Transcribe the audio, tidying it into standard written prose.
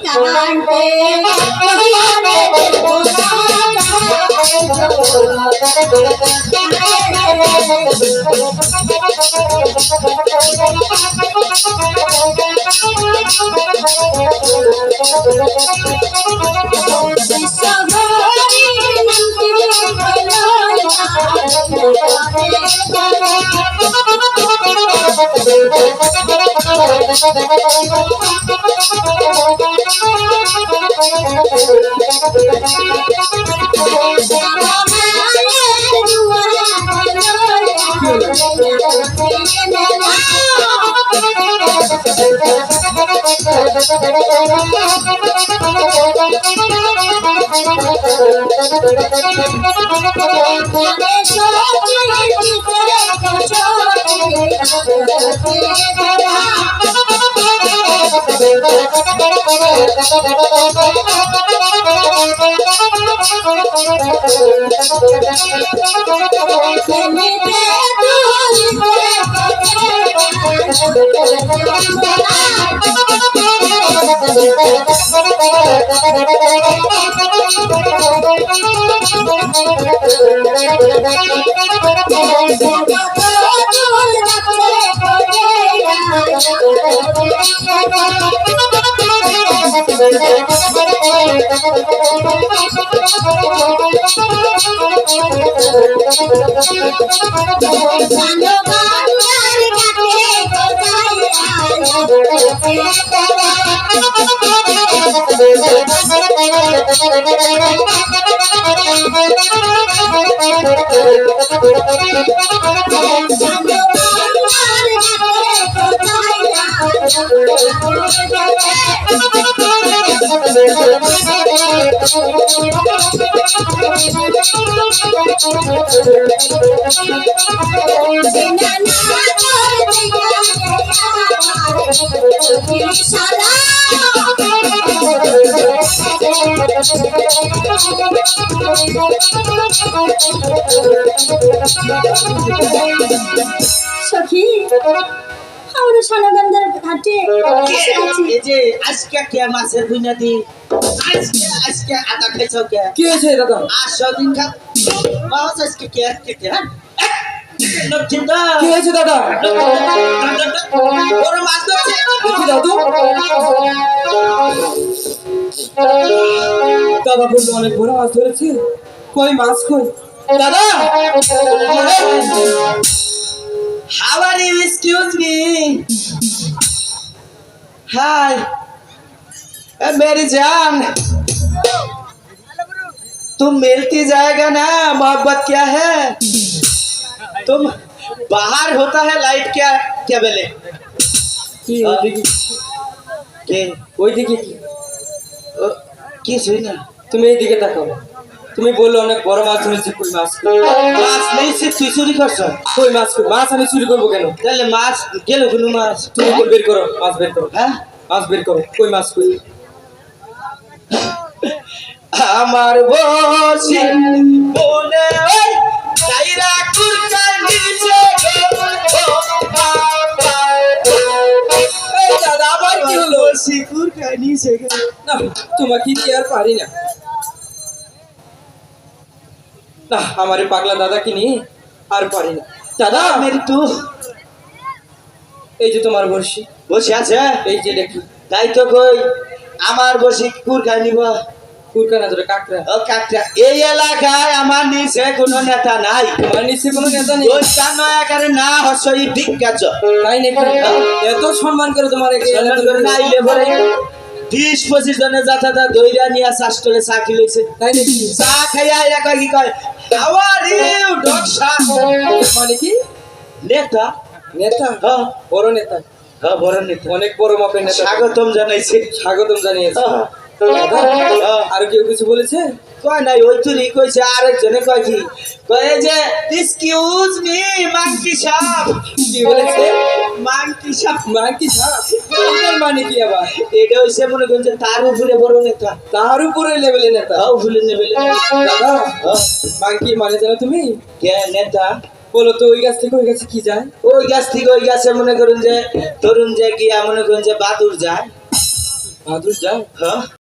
কান্তে সখী আমরা সোনাগঞ্জের ঘাটে এই যে আজকে কে মাছের বুনিয়াদি আজকে আটা খাইছো কে কি হয়েছে দাদা? আর সদিন খা মাছ আজকে কে হ্যাঁ নচিন্দা কি হয়েছে দাদা? বড় মাছ ধরছে দেখি দাদু। দাদা বললো অনেক বড় মাছ ধরেছে। কই মাছ কই দাদা? How are you? Excuse me. Hi. मेरी जान तुम मिलती जाएगा ना मोहब्बत क्या है तुम बाहर होता है लाइट क्या क्या बेले কি ওইদিকে के ওইদিকে কি? কি শুই না তুমি এইদিকে তাকাও। তুমি বললো অনেক বড় মাছ ধরেছে। কই মাছ কই? মাছ নেই সে তুই চুরি করছ কই মাছ কই? মাছ আমি চুরি করবো কেন? তাহলে মাছ গেল কোনো মাছ তুমি বের করো মাছ বের করো। হ্যাঁ মাছ বের করো। কই মাছ কই? আমার বসি মনে ওই দাইরা কুরকার নিচে এই দাদা আবার কি হলো? বসি কুরকার নিচে না তোমাকে কি আর পারি না। না আমার এই পাগলা দাদাকে নিয়ে আর পারি না। দাদা মেরি তু এই যে তোমার বর্ষি, বসে আছে এই যে দেখি তাই তো কই আমার বসি কুরকার নিব কুরকানা ধরে কাকড়া। ও কাকটা এই এলাকায় আমার নিচে কোনো নেতা নাই আমার নিচে কোনো নেতা নেই। ওই কান্না একারে না হসই বিজ্ঞাচ তাই নাকি? এত সম্মান করে তোমার একে সম্মান করে না আইলে পরে 20-25 জনের যাতা দইরা নিয়ে শাস্তলে চাকি লইছে তাই নাকি? চা খাইয়া এরা কয় কি কয় হাউ আর ইউ ডক্টর মানে কি? নেতা নেতা? হ্যাঁ বড় নেতা, হ্যাঁ বড় নেতা অনেক বড় মাপের নেতা। স্বাগতম জানাইছে স্বাগতম জানিয়েছে। হ্যাঁ। দাদা হ্যাঁ। আর কেউ কিছু বলেছে? কয় নাই ওই তুই কইছে আরেকজনে কয় কি কয় যে এক্সকিউজ মি মাংকি সাহেব কি বলেছে? মাংকি সাহেব মাংকি সাপ? এটার মানে কি আবার? এটা হইছে মনে করেন যে তার উপরে বড় নেতা তার উপরে লেভেলে নেতা। তাও ভুলে নেবে দাদা মাংকি মানে জানো তুমি? কে নেতা বলো তো ওই গাছ থেকে ওই গাছে কি যায়? ওই গাছ থেকে ওই গাছে মনে করেন যে তরুণ যায় গিয়া মনে করেন যে বাদুর যায় বাহাদুর যায় हाँ